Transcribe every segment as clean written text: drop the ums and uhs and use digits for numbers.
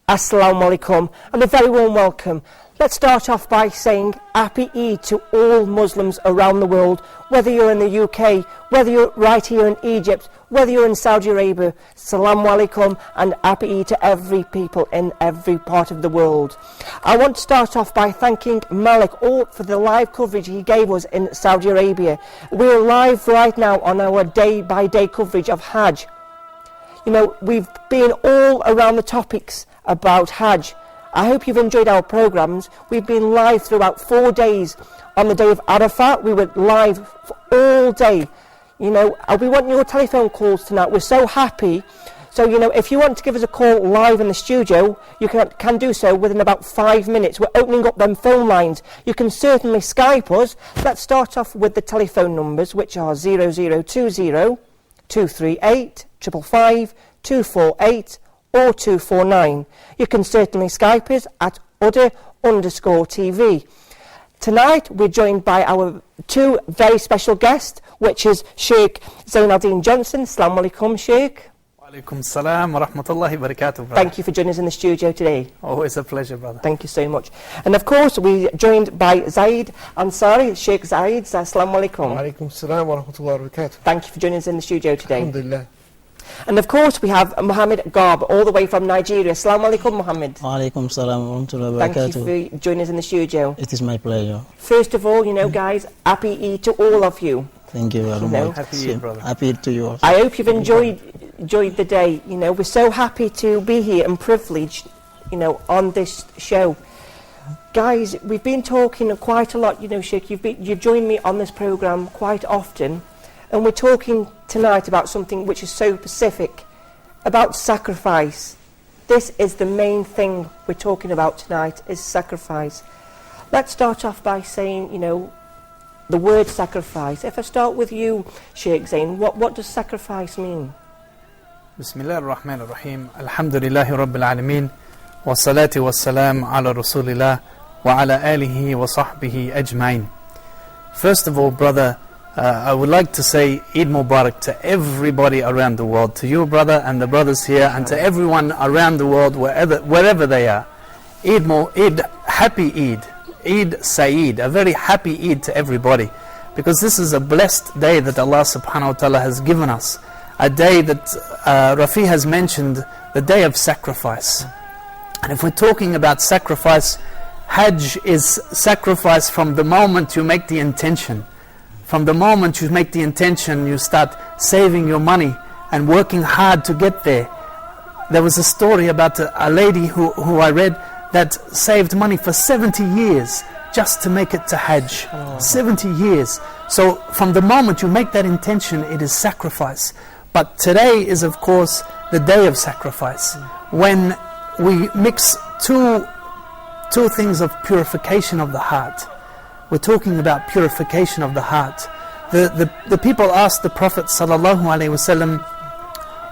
Assalamu alaikum and a very warm welcome. Let's start off by saying Happy Eid to all Muslims around the world, whether you're in the UK, whether you're right here in Egypt, whether you're in Saudi Arabia. Assalamu alaikum and Happy Eid to every people in every part of the world. I want to start off by thanking Malik for the live coverage he gave us in Saudi Arabia. We're live right now on our day-by-day coverage of Hajj. You know, we've been all around the topics about Hajj. I hope you've enjoyed our programs. We've been live throughout 4 days. On the day of Arafat, we were live for all day. You know, we want your telephone calls tonight. We're so happy. So, you know, if you want to give us a call live in the studio, you can do so within about 5 minutes. We're opening up them phone lines. You can certainly Skype us. Let's start off with the telephone numbers, which are 0020 238 555 248 or 249. You can certainly Skype us at udder_TV. Tonight we're joined by our two very special guests, which is Sheikh Zainaldeen Johnson. Assalamu alaikum, Sheikh. Wa alaikum salam wa rahmatullahi wa barakatuh, brother. Thank you for joining us in the studio today. Always a pleasure, brother. Thank you so much. And of course we're joined by Zaid Ansari. Sheikh Zaid, Assalamu alaikum. Wa alaikum salam wa rahmatullahi wa barakatuh. Thank you for joining us in the studio today. Alhamdulillah. And of course we have Mohammed Garb, all the way from Nigeria. Assalamu alaikum, Mohammed. Wa alaikum salam wa rahmatullahi wa barakatuh. Thank you for joining us in the studio. It is my pleasure. First of all, you know, guys, Happy Eid to all of you. Thank you very much. Happy Eid, brother. Happy Eid to you also. I hope you've enjoyed the day. You know, we're so happy to be here and privileged, you know, on this show. Guys, we've been talking quite a lot, you know, Sheikh, you've joined me on this programme quite often, and we're talking tonight about something which is so specific, about sacrifice. This is the main thing we're talking about tonight, is sacrifice. Let's start off by saying, you know, the word sacrifice. If I start with you, Sheikh Zain, what does sacrifice mean? Bismillah ar-Rahman ar-Rahim. Alhamdulillahi Rabbil Alameen. Wa salatu wa salam ala Rasulillah wa ala alihi wa sahbihi ajmain. First of all, brother, I would like to say Eid Mubarak to everybody around the world, to you, brother, and the brothers here, and to everyone around the world, wherever they are. Happy Eid. Eid Saeed, a very happy Eid to everybody, because this is a blessed day that Allah subhanahu wa ta'ala has given us, a day that Rafi has mentioned, the day of sacrifice. And if we're talking about sacrifice, Hajj is sacrifice from the moment you make the intention. From the moment you make the intention, you start saving your money and working hard to get there. There was a story about a lady who I read that saved money for 70 years just to make it to Hajj. 70 years. So from the moment you make that intention, it is sacrifice. But today is, of course, the day of sacrifice, when we mix two things of purification of the heart. We're talking about purification of the heart. The people asked the Prophet ﷺ,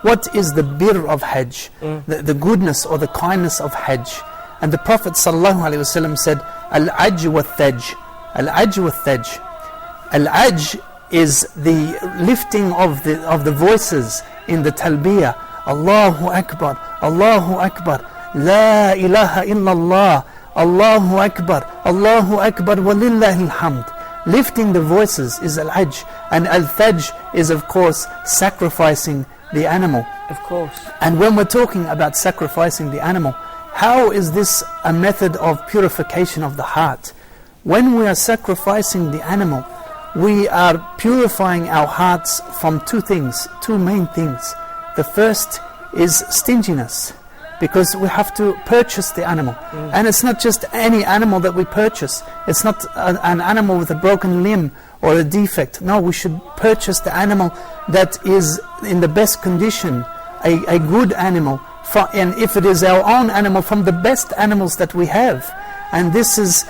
what is the birr of Hajj, the goodness or the kindness of Hajj? And the Prophet ﷺ said, Al-Ajj wa-Thaj. Al-Ajj wa-Thaj. Al-Ajj is the lifting of the voices in the talbiyah. Allahu Akbar, Allahu Akbar, La ilaha illallah, Allahu Akbar, Allahu Akbar, walillahi alhamd. Lifting the voices is Al-Ajj. And Al-Thaj is, of course, sacrificing the animal. Of course. And when we're talking about sacrificing the animal, how is this a method of purification of the heart? When we are sacrificing the animal, we are purifying our hearts from two main things. The first is stinginess, because we have to purchase the animal. And it's not just any animal that we purchase. It's not an animal with a broken limb or a defect. No, we should purchase the animal that is in the best condition, a good animal. And if it is our own animal, from the best animals that we have. And this is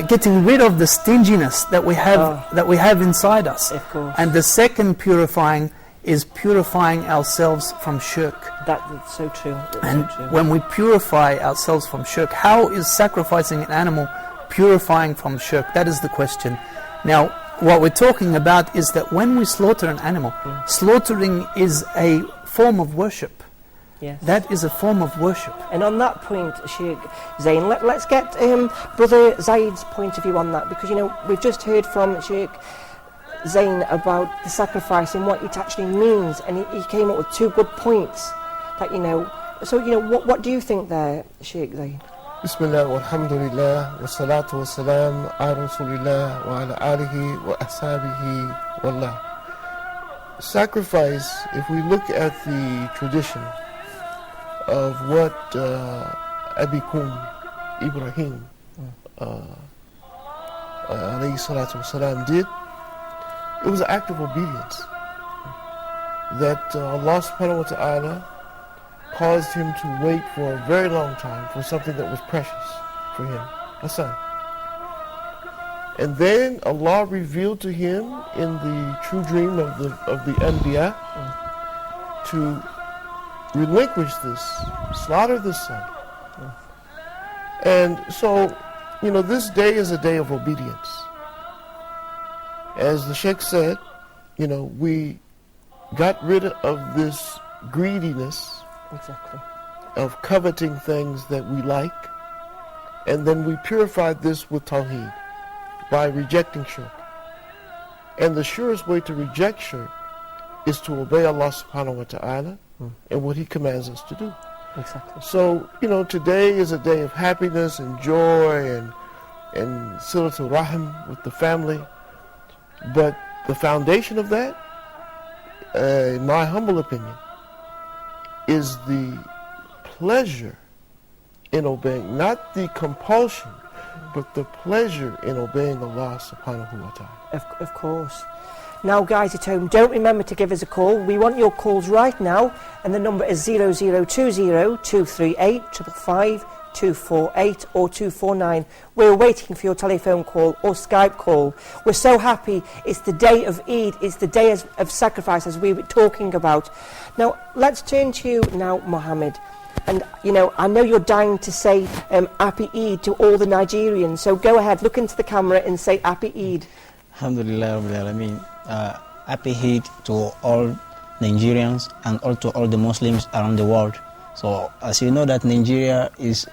getting rid of the stinginess that we have inside us. Of course. And the second purifying is purifying ourselves from shirk. That's so true. And when we purify ourselves from shirk, how is sacrificing an animal purifying from shirk? That is the question. Now, what we're talking about is that when we slaughter an animal, slaughtering is a form of worship. Yes. That is a form of worship. And on that point, Sheikh Zain, let's get Brother Zaid's point of view on that, because, we've just heard from Sheikh Zain about the sacrifice and what it actually means, and he came up with two good points that, so, what do you think there, Sheikh Zain? Bismillah walhamdulillah wa salatu wa salam ala rasulillah wa ala alihi wa ashabihi wallah. Sacrifice, if we look at the tradition of what Abikum Ibrahim alayhi salatu wasalam did, it was an act of obedience that Allah subhanahu wa ta'ala caused him to wait for a very long time for something that was precious for him, a son. And then Allah revealed to him in the true dream of the Anbiya to relinquish this, slaughter this son. And so, this day is a day of obedience. As the Sheikh said, we got rid of this greediness, exactly, of coveting things that we like, and then we purified this with Tawheed by rejecting shirk. And the surest way to reject shirk is to obey Allah subhanahu wa ta'ala and what He commands us to do. Exactly. So, today is a day of happiness and joy and silatul rahim with the family. But the foundation of that, in my humble opinion, is the pleasure in obeying, not the compulsion, but the pleasure in obeying Allah subhanahu wa ta'ala. Of course. Now, guys at home, don't remember to give us a call. We want your calls right now, and the number is 0020 238 555 248 or 249. We're waiting for your telephone call or Skype call. We're so happy. It's the day of Eid. It's the day of sacrifice, as we were talking about. Now, let's turn to you now, Mohammed. And, I know you're dying to say Happy Eid to all the Nigerians. So go ahead, look into the camera and say Happy Eid. Alhamdulillah Rabbil Alameen. Happy Eid to all Nigerians and also all the Muslims around the world. So, as you know that Nigeria is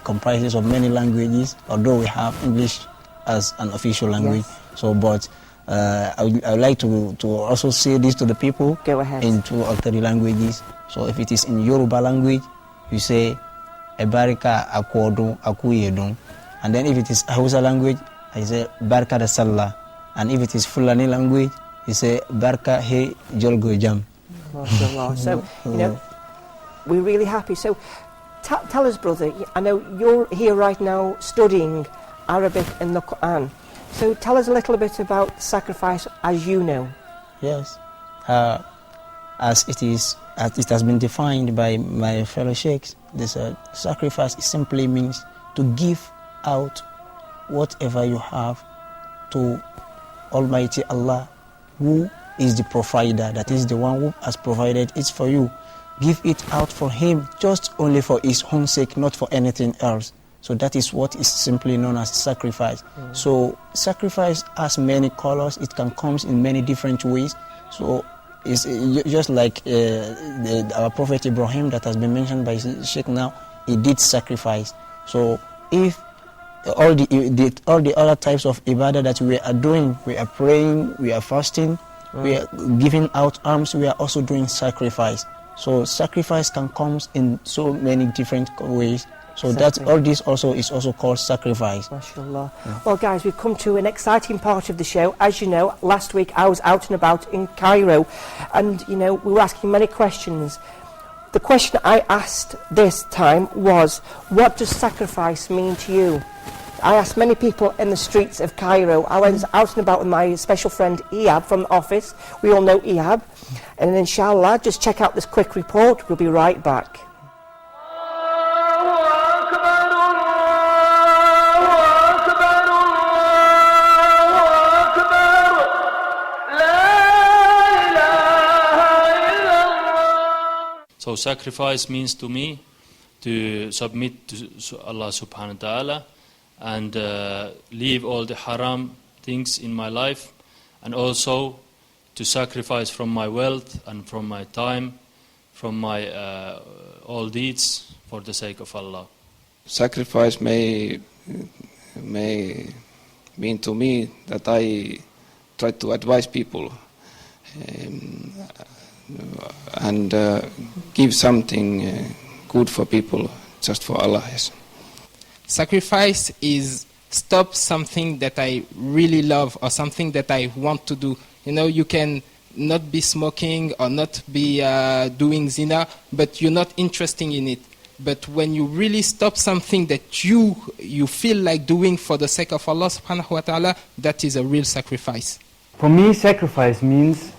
comprises of many languages, although we have English as an official language. Yes. So, but I would like to also say this to the people. Go ahead. In 2 or 3 languages. So, if it is in Yoruba language, you say Ebarika Akwodo Akuyedon. And then if it is Hausa language, I say Barka da Sallah. And if it is Fulani language, you say Barka He Jolgo Jam. MashaAllah. So, we're really happy. So, tell us, brother, I know you're here right now studying Arabic and the Quran. So, tell us a little bit about sacrifice as you know. Yes. As it has been defined by my fellow sheikhs, this sacrifice simply means to give out whatever you have to Almighty Allah, who is the provider, that is the one who has provided it for you. Give it out for Him, just only for His own sake, not for anything else. So that is what is simply known as sacrifice. So sacrifice has many colors. It can come in many different ways. So it's just like our Prophet Ibrahim that has been mentioned by Sheikh now, he did sacrifice. So if all the other types of ibadah that we are doing, we are praying, we are fasting, we are giving out alms, we are also doing sacrifice. So sacrifice can come in so many different ways. So exactly. That all this also is also called sacrifice. MashaAllah. Yeah. Well, guys, we've come to an exciting part of the show. As you know, last week I was out and about in Cairo, and we were asking many questions. The question I asked this time was, what does sacrifice mean to you? I asked many people in the streets of Cairo. I was out and about with my special friend Ehab from the office. We all know Ehab. And inshallah, just check out this quick report. We'll be right back. So sacrifice means to me to submit to Allah subhanahu wa ta'ala and leave all the haram things in my life, and also to sacrifice from my wealth and from my time from my all deeds for the sake of Allah. Sacrifice may mean to me that I try to advise people and give something good for people just for Allah. Yes. Sacrifice is stop something that I really love or something that I want to do. You know, you can not be smoking or not be doing zina, but you're not interested in it. But when you really stop something that you feel like doing for the sake of Allah subhanahu wa ta'ala, that is a real sacrifice. For me, sacrifice means,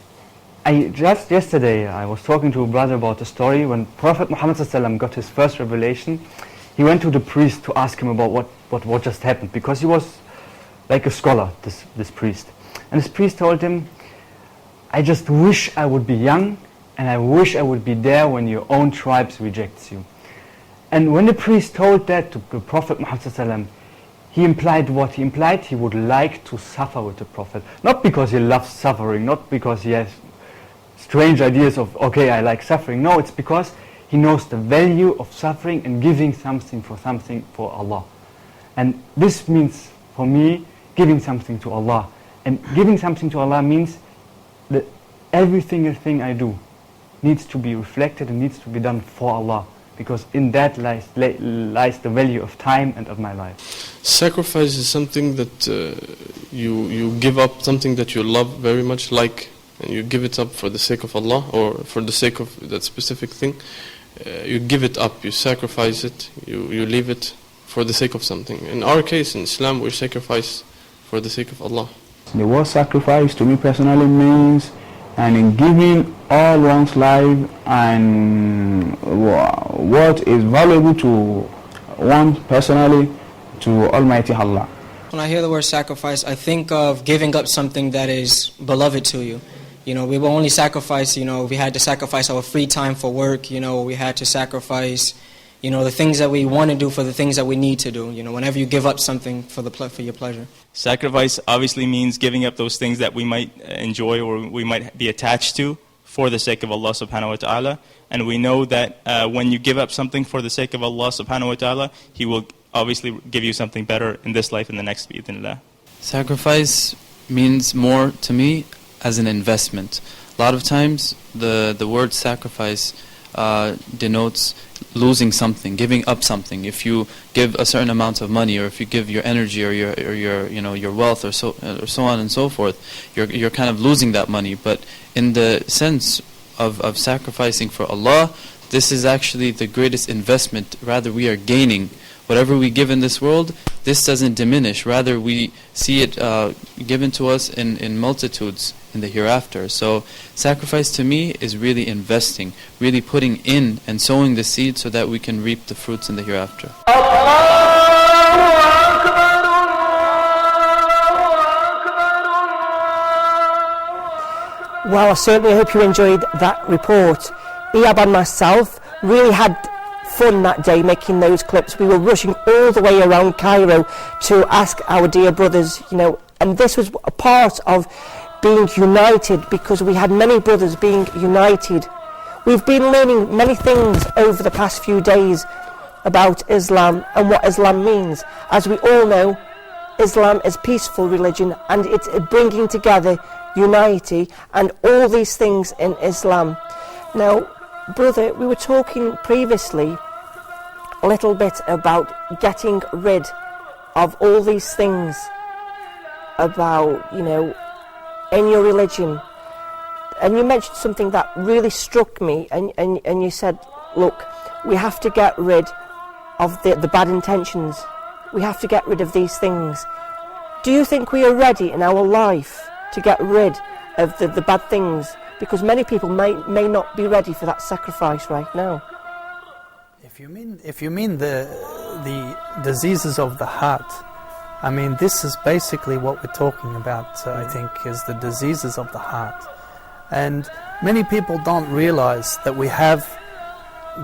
just yesterday I was talking to a brother about a story when Prophet Muhammad ﷺ got his first revelation. He went to the priest to ask him about what just happened, because he was like a scholar, this priest. And this priest told him, I just wish I would be young, and I wish I would be there when your own tribes rejects you. And when the priest told that to the Prophet Muhammad ﷺ, he implied what? He implied he would like to suffer with the Prophet. Not because he loves suffering, not because he has strange ideas of, okay, I like suffering. No, it's because he knows the value of suffering and giving something for Allah. And this means, for me, giving something to Allah. And giving something to Allah means that every single thing I do needs to be reflected and needs to be done for Allah. Because in that lies the value of time and of my life. Sacrifice is something that you give up something that you love very much, like, and you give it up for the sake of Allah or for the sake of that specific thing. You give it up, you sacrifice it, you leave it for the sake of something. In our case, in Islam, we sacrifice for the sake of Allah. The word sacrifice to me personally means in giving all one's life and what is valuable to one personally to Almighty Allah. When I hear the word sacrifice, I think of giving up something that is beloved to you. You know, we will only sacrifice, we had to sacrifice our free time for work, we had to sacrifice, the things that we want to do for the things that we need to do. Whenever you give up something for your pleasure. Sacrifice obviously means giving up those things that we might enjoy or we might be attached to for the sake of Allah subhanahu wa ta'ala. And we know that when you give up something for the sake of Allah subhanahu wa ta'ala, He will obviously give you something better in this life and the next, bi'idhnillah. Sacrifice means more to me as an investment. A lot of times the word sacrifice denotes losing something, giving up something. If you give a certain amount of money, or if you give your energy or your wealth or so on and so forth, you're kind of losing that money. But in the sense of sacrificing for Allah, this is actually the greatest investment. Rather, we are gaining. Whatever we give in this world, this doesn't diminish. Rather, we see it given to us in multitudes in the hereafter. So sacrifice to me is really investing, really putting in and sowing the seed so that we can reap the fruits in the hereafter. Well, I certainly hope you enjoyed that report. Iyab and myself really had fun that day making those clips. We were rushing all the way around Cairo to ask our dear brothers, and this was a part of being united, because we had many brothers being united. We've been learning many things over the past few days about Islam and what Islam means. As we all know, Islam is a peaceful religion, and it's bringing together unity and all these things in Islam. Now, brother, we were talking previously a little bit about getting rid of all these things about, in your religion. And you mentioned something that really struck me, and you said, look, we have to get rid of the bad intentions. We have to get rid of these things. Do you think we are ready in our life to get rid of the bad things? Because many people may not be ready for that sacrifice right now. If you mean the diseases of the heart, I mean, this is basically what we're talking about, I think, is the diseases of the heart. And many people don't realize that we have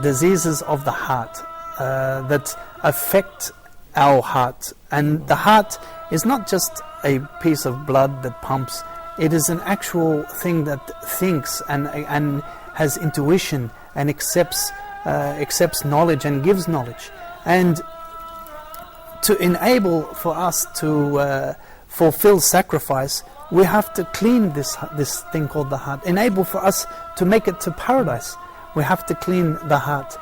diseases of the heart that affect our heart. And the heart is not just a piece of blood that pumps. It is an actual thing that thinks and has intuition and accepts knowledge and gives knowledge. And to enable for us to fulfill sacrifice, we have to clean this thing called the heart. Enable for us to make it to paradise, we have to clean the heart.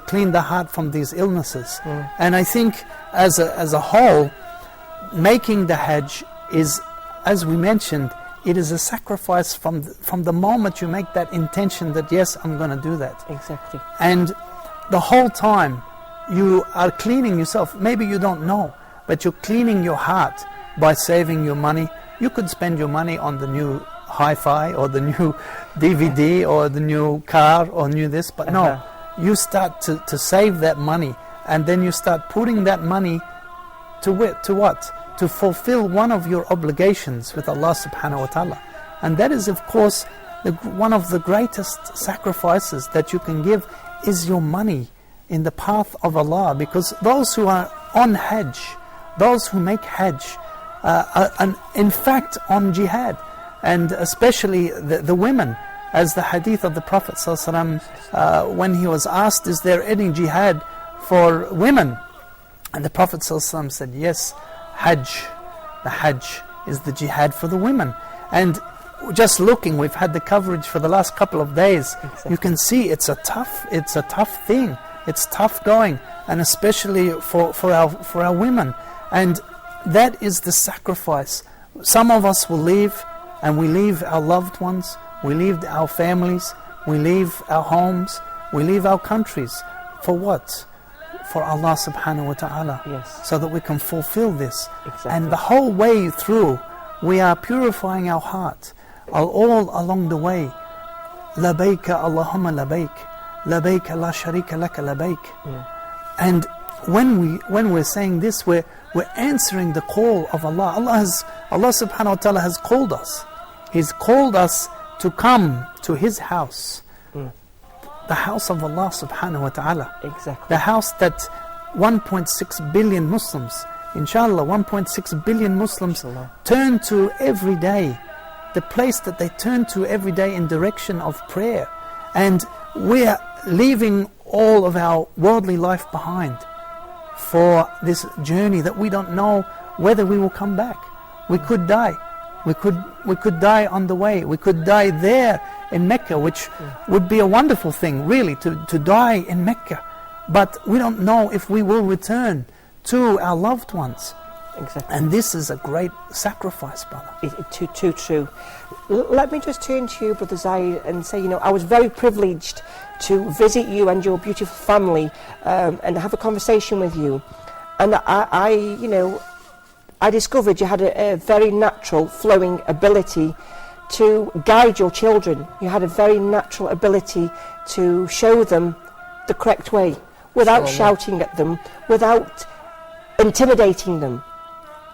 Clean the heart from these illnesses. And I think as a whole, making the Hajj is, as we mentioned, it is a sacrifice from the moment you make that intention that yes, I'm going to do that. Exactly. And the whole time you are cleaning yourself. Maybe you don't know, but you're cleaning your heart by saving your money. You could spend your money on the new hi-fi or the new DVD or the new car or new this, but no. You start to save that money, and then you start putting that money to what? To fulfill one of your obligations with Allah subhanahu wa ta'ala. And that is, of course, one of the greatest sacrifices that you can give is your money in the path of Allah. Because those who are on Hajj, those who make Hajj, are in fact on jihad, and especially the women. As the hadith of the Prophet ﷺ, when he was asked, is there any jihad for women? And the Prophet ﷺ said, yes, Hajj. The Hajj is the jihad for the women. And just looking, we've had the coverage for the last couple of days. Exactly. You can see it's a tough thing. It's tough going, and especially for our women. And that is the sacrifice. Some of us will leave, and we leave our loved ones. We leave our families, we leave our homes, we leave our countries. For what? For Allah subhanahu wa ta'ala. Yes. So that we can fulfill this. Exactly. And the whole way through, we are purifying our heart. All along the way. Labayka Allahumma labayk. Labayka la sharika laka labayk. And when we're saying this, we're answering the call of Allah. Allah subhanahu wa ta'ala has called us. He's called us to come to His house, the house of Allah subhanahu wa ta'ala. Exactly. The house that 1.6 billion Muslims, inshallah, 1.6 billion Muslims turn to every day. The place that they turn to every day in direction of prayer. And we're leaving all of our worldly life behind for this journey that we don't know whether we will come back. We could die. We could die on the way. We could die there in Mecca, which would be a wonderful thing, really, to die in Mecca. But we don't know if we will return to our loved ones. Exactly. And this is a great sacrifice, brother. Too true. Let me just turn to you, Brother Zaid, and say, I was very privileged to visit you and your beautiful family and have a conversation with you. And I discovered you had a very natural, flowing ability to guide your children. You had a very natural ability to show them the correct way, without shouting at them, without intimidating them.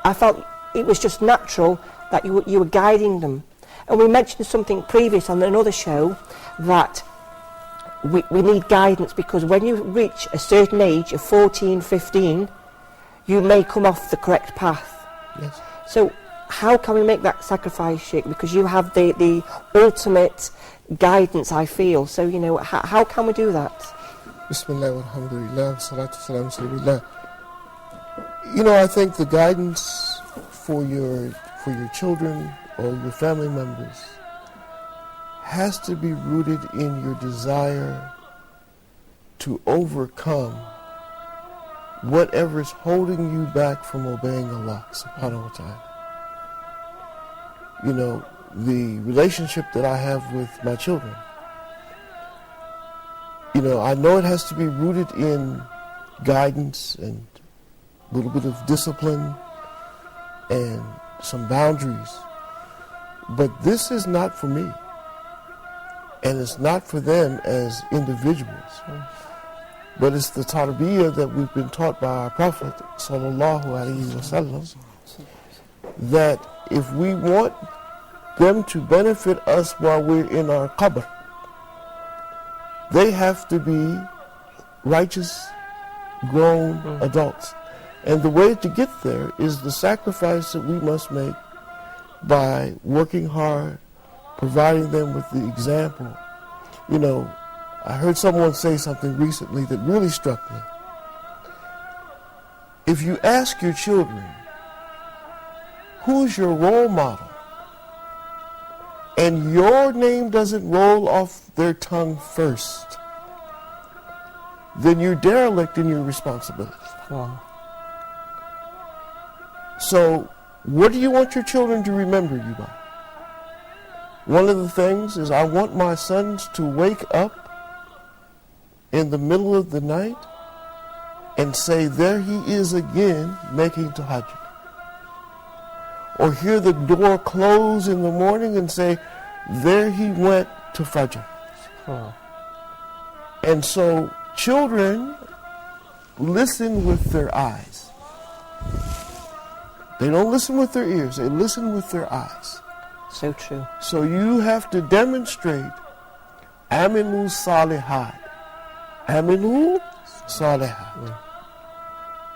I felt it was just natural that you were guiding them. And we mentioned something previous on another show, that we need guidance, because when you reach a certain age of 14, 15, you may come off the correct path. Yes. So how can we make that sacrifice, Sheikh? Because you have the ultimate guidance, I feel. So, how can we do that? Bismillah, alhamdulillah, salatu salam, sallallahu. I think the guidance for your children or your family members has to be rooted in your desire to overcome whatever is holding you back from obeying Allah subhanahu wa ta'ala. The relationship that I have with my children, I know it has to be rooted in guidance and a little bit of discipline and some boundaries. But this is not for me. And it's not for them as individuals. But it's the tarbiyah that we've been taught by our Prophet sallallahu alaihi wasallam, that if we want them to benefit us while we're in our qabr, they have to be righteous, grown adults. And the way to get there is the sacrifice that we must make by working hard, providing them with the example. I heard someone say something recently that really struck me. If you ask your children, who's your role model, and your name doesn't roll off their tongue first, then you're derelict in your responsibility. Wow. So, what do you want your children to remember you by? One of the things is I want my sons to wake up in the middle of the night and say, there he is again making to Hajj. Or hear the door close in the morning and say, there he went to Fajr. Wow. And so children listen with their eyes. They don't listen with their ears, they listen with their eyes. So true. So you have to demonstrate Aminu Salihat. Aminu Salihat.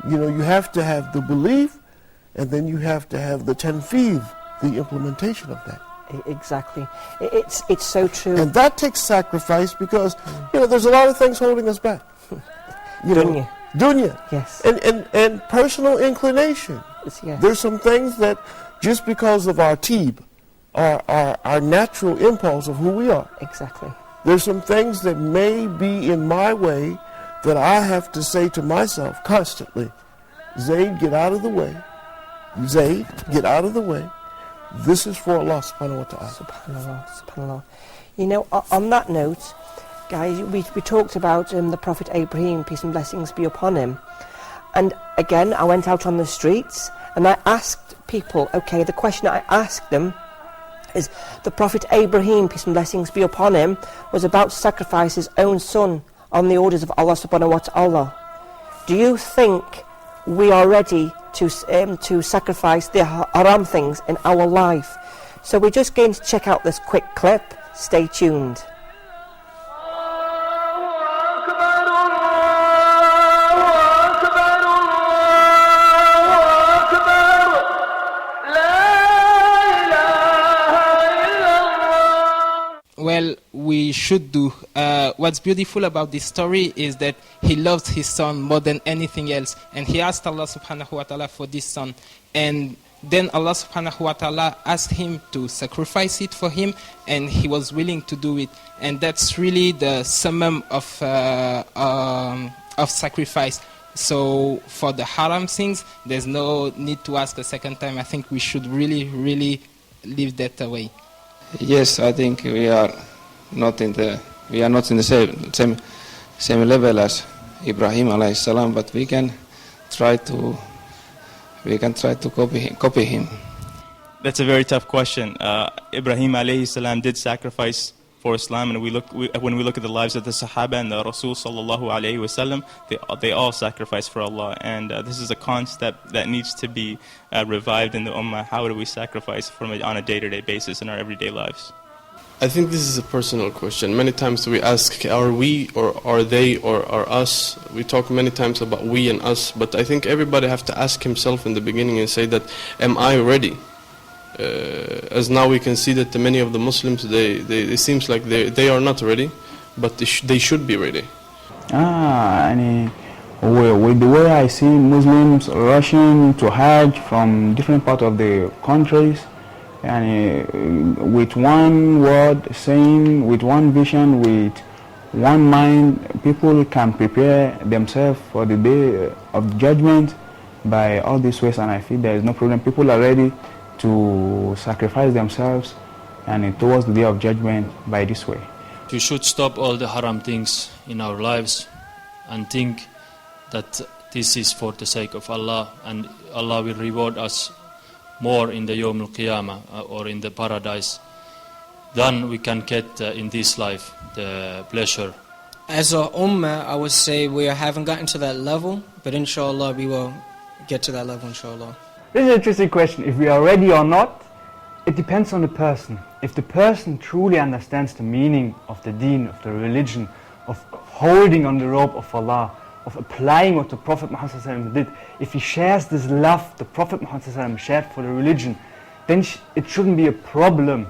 You know, you have to have the belief, and then you have to have the tanfeed, the implementation of that. Exactly. It's so true. And that takes sacrifice because, you know, there's a lot of things holding us back. Dunya. Dunya. Yes. And personal inclination. Yes. There's some things that just because of our teeb, our natural impulse of who we are. Exactly. There's some things that may be in my way that I have to say to myself constantly, Zayd, get out of the way. Zayd, get out of the way. This is for Allah subhanahu wa ta'ala. Subhanallah, subhanallah. You know, on that note, guys, we talked about the Prophet Abraham, peace and blessings be upon him. And again, I went out on the streets and I asked people, okay, the question I asked them is, the Prophet Abraham, peace and blessings be upon him, was about to sacrifice his own son on the orders of Allah subhanahu wa ta'ala. Do you think we are ready to sacrifice the haram things in our life? So we're just going to check out this quick clip. Stay tuned. Well, we should do. What's beautiful about this story is that he loves his son more than anything else. And he asked Allah subhanahu wa ta'ala for this son. And then Allah subhanahu wa ta'ala asked him to sacrifice it for him. And he was willing to do it. And that's really the summum of sacrifice. So for the haram things, there's no need to ask a second time. I think we should really, really leave that away. Yes, I think we are not in the same level as Ibrahim alayhi salam, but we can try to copy him. That's a very tough question. Ibrahim alayhi salam did sacrifice for Islam, and when we look at the lives of the Sahaba and the Rasul sallallahu alayhi wasallam, they all sacrifice for Allah, and this is a concept that needs to be revived in the Ummah. How do we sacrifice on a day-to-day basis in our everyday lives? I think this is a personal question. Many times we ask, are we or are they or are us? We talk many times about we and us, but I think everybody have to ask himself in the beginning and say that, am I ready? As now we can see that many of the Muslims, it seems like they are not ready, but they should be ready. With the way I see Muslims rushing to Hajj from different parts of the countries, and with one word saying, with one vision, with one mind, people can prepare themselves for the day of judgment by all these ways, and I feel there is no problem. People are ready to sacrifice themselves and towards the day of judgment by this way. We should stop all the haram things in our lives and think that this is for the sake of Allah, and Allah will reward us more in the Yawm al-Qiyamah or in the paradise than we can get in this life, the pleasure. As a ummah, I would say we haven't gotten to that level, but inshallah we will get to that level, inshallah. This is an interesting question. If we are ready or not, it depends on the person. If the person truly understands the meaning of the deen, of the religion, of holding on the rope of Allah, of applying what the Prophet Muhammad did, if he shares this love the Prophet Muhammad shared for the religion, then it shouldn't be a problem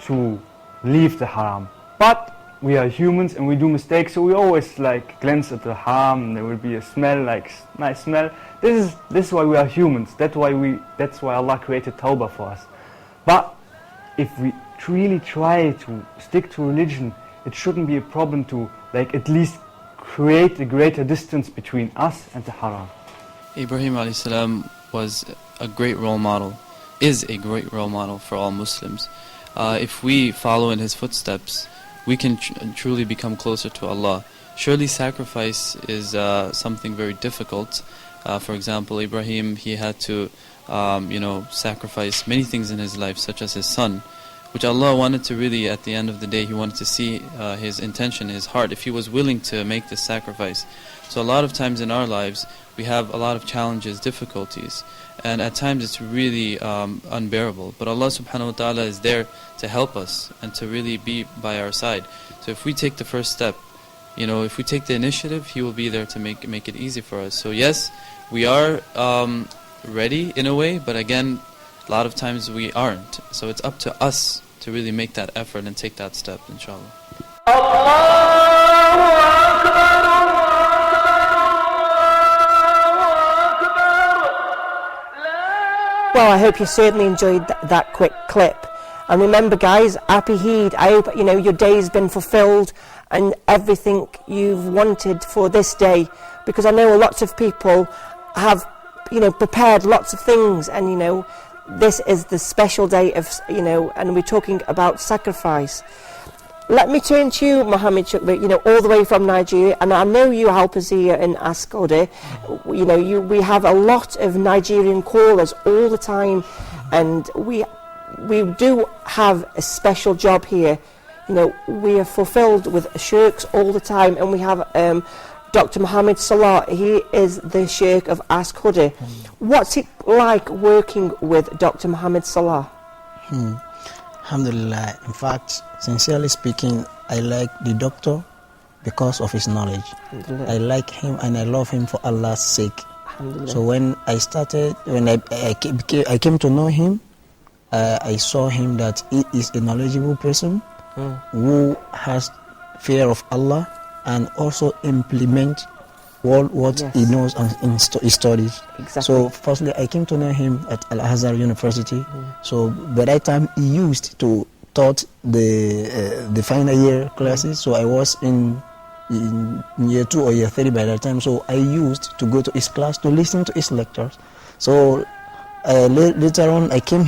to leave the haram. But we are humans and we do mistakes, so we always like glance at the harm, and there will be a smell, like nice smell. This is why we are humans. That's why Allah created Tawbah for us. But if we really try to stick to religion, it shouldn't be a problem to like at least create a greater distance between us and the haram. Ibrahim alayhi salam was a great role model, is a great role model for all Muslims. If we follow in his footsteps, we can truly become closer to Allah. Surely sacrifice is something very difficult. For example, Ibrahim, he had to sacrifice many things in his life, such as his son, which Allah wanted to really, at the end of the day, He wanted to see his intention, his heart, if he was willing to make this sacrifice. So a lot of times in our lives, we have a lot of challenges, difficulties, and at times it's really unbearable. But Allah subhanahu wa ta'ala is there to help us and to really be by our side. So if we take the first step, if we take the initiative, He will be there to make it easy for us. So yes, we are ready in a way, but again, a lot of times we aren't. So it's up to us to really make that effort and take that step, inshallah. Well, I hope you certainly enjoyed that quick clip. And remember, guys, happy Eid. I hope your day's been fulfilled and everything you've wanted for this day, because I know lots of people have prepared lots of things, and this is the special day of and we're talking about sacrifice. Let me turn to you, Mohammed Shukri, all the way from Nigeria, and I know you help us here in Ascode. We have a lot of Nigerian callers all the time, and we do have a special job here. We are fulfilled with sheikhs all the time, and we have Dr. Mohammed Salah. He is the Sheikh of Ascode. What's it like working with Dr. Mohammed Salah? Alhamdulillah. In fact, sincerely speaking, I like the doctor because of his knowledge. I like him and I love him for Allah's sake. So when I came to know him, I saw him that he is a knowledgeable person who has fear of Allah and also implement what he knows and he studies. Exactly. So firstly, I came to know him at Al-Azhar University. So by that time, he used to taught the final year classes. So I was in year 2 or year 3 by that time. So I used to go to his class to listen to his lectures. So later on, I came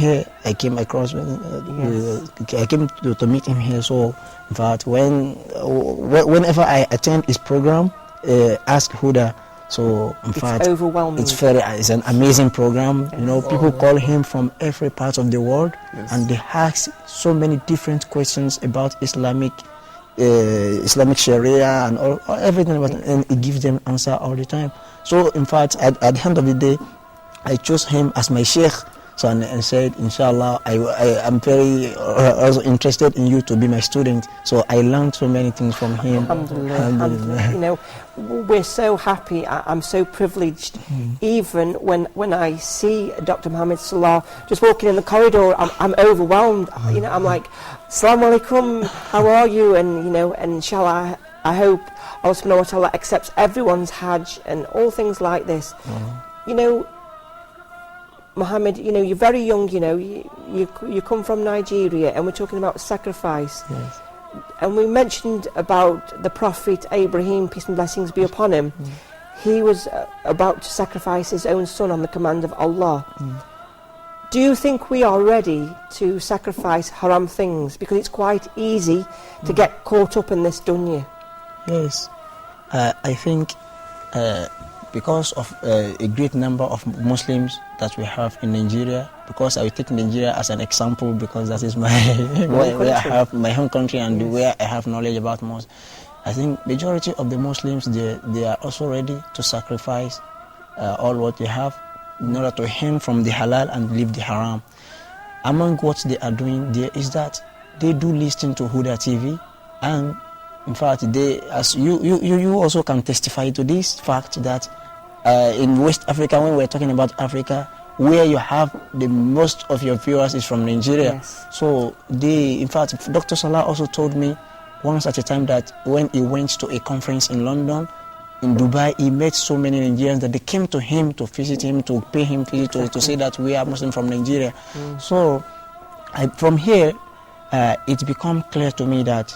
across, I came to meet him here. So in fact, whenever I attend his program, Ask Huda, so in fact, overwhelming. It's an amazing program. People call him from every part of the world, and they ask so many different questions about Islamic Sharia and everything about it, and he gives them answer all the time. So in fact, at the end of the day, I chose him as my sheikh. So and said, inshallah, I am very also interested in you to be my student. So I learned so many things from him. Alhamdulillah. We're so happy. I'm so privileged. Even when I see Dr. Mohammed Salah just walking in the corridor, I'm overwhelmed. I'm like, Assalamu alaikum, how are you? And and inshallah, I hope Allah subhanahu wa ta'ala accepts everyone's Hajj and all things like this. Mohammed, you're very young, you come from Nigeria, and we're talking about sacrifice. Yes. And we mentioned about the Prophet Abraham, peace and blessings be upon him. He was about to sacrifice his own son on the command of Allah. Do you think we are ready to sacrifice haram things? Because it's quite easy to get caught up in this dunya. Yes. I think because of a great number of Muslims that we have in Nigeria, because I will take Nigeria as an example because that is where I have my home country and where I have knowledge about most. I think majority of the Muslims, they are also ready to sacrifice all what they have in order to aim from the halal and leave the haram. Among what they are doing there is that they do listen to Huda TV, and in fact, they, as you also can testify to this fact that in West Africa, when we're talking about Africa, where you have the most of your viewers is from Nigeria. Yes. So in fact, Dr. Salah also told me once at a time that when he went to a conference in London, in Dubai, he met so many Nigerians that they came to him to visit him, to pay him visit, to say that we are Muslim from Nigeria. So from here, it become clear to me that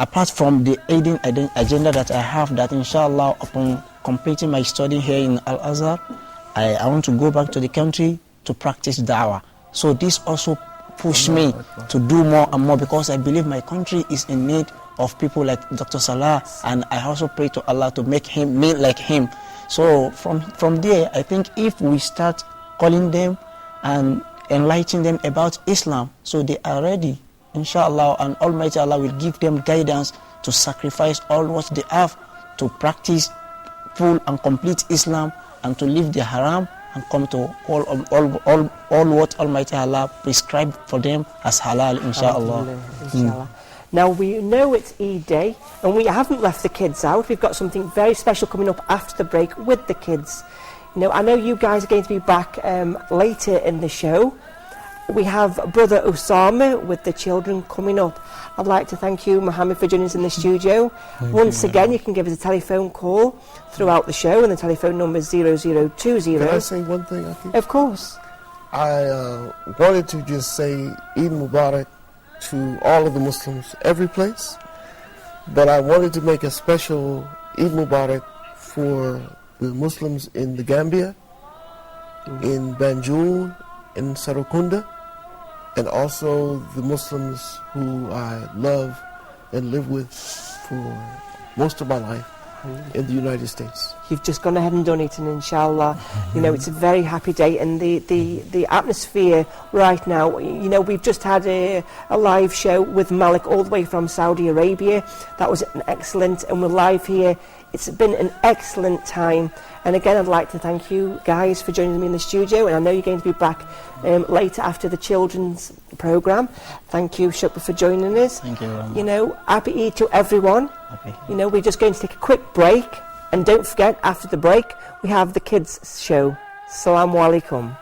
apart from the aiding agenda that I have, that inshallah upon completing my study here in Al-Azhar, I want to go back to the country to practice da'wah. So this also pushed me to do more and more, because I believe my country is in need of people like Dr. Salah, and I also pray to Allah to make me like him. So from there, I think if we start calling them and enlightening them about Islam, so they are ready, inshallah, and Almighty Allah will give them guidance to sacrifice all what they have to practice full and complete Islam, and to leave the haram and come to all what Almighty Allah prescribed for them as halal, inshallah. Inshallah. Now we know it's Eid Day, and we haven't left the kids out. We've got something very special coming up after the break with the kids. I know you guys are going to be back later in the show. We have Brother Osama with the children coming up. I'd like to thank you, Mohammed, for joining us in the studio. Once again, you can give us a telephone call throughout the show, and the telephone number is 0020. Can I say one thing, Aki? Of course. I wanted to just say Eid Mubarak to all of the Muslims every place, but I wanted to make a special Eid Mubarak for the Muslims in the Gambia, in Banjul, in Sarakunda, and also the Muslims who I love and live with for most of my life in the United States. You've just gone ahead and done it, and inshallah, it's a very happy day, and the atmosphere right now, we've just had a live show with Malik all the way from Saudi Arabia. That was excellent, and we're live here. It's been an excellent time, and again I'd like to thank you guys for joining me in the studio, and I know you're going to be back later after the children's programme. Thank you, Shukra, for joining us. Thank you. Happy Eid to everyone. We're just going to take a quick break, and don't forget, after the break we have the kids show. Assalamu alaikum.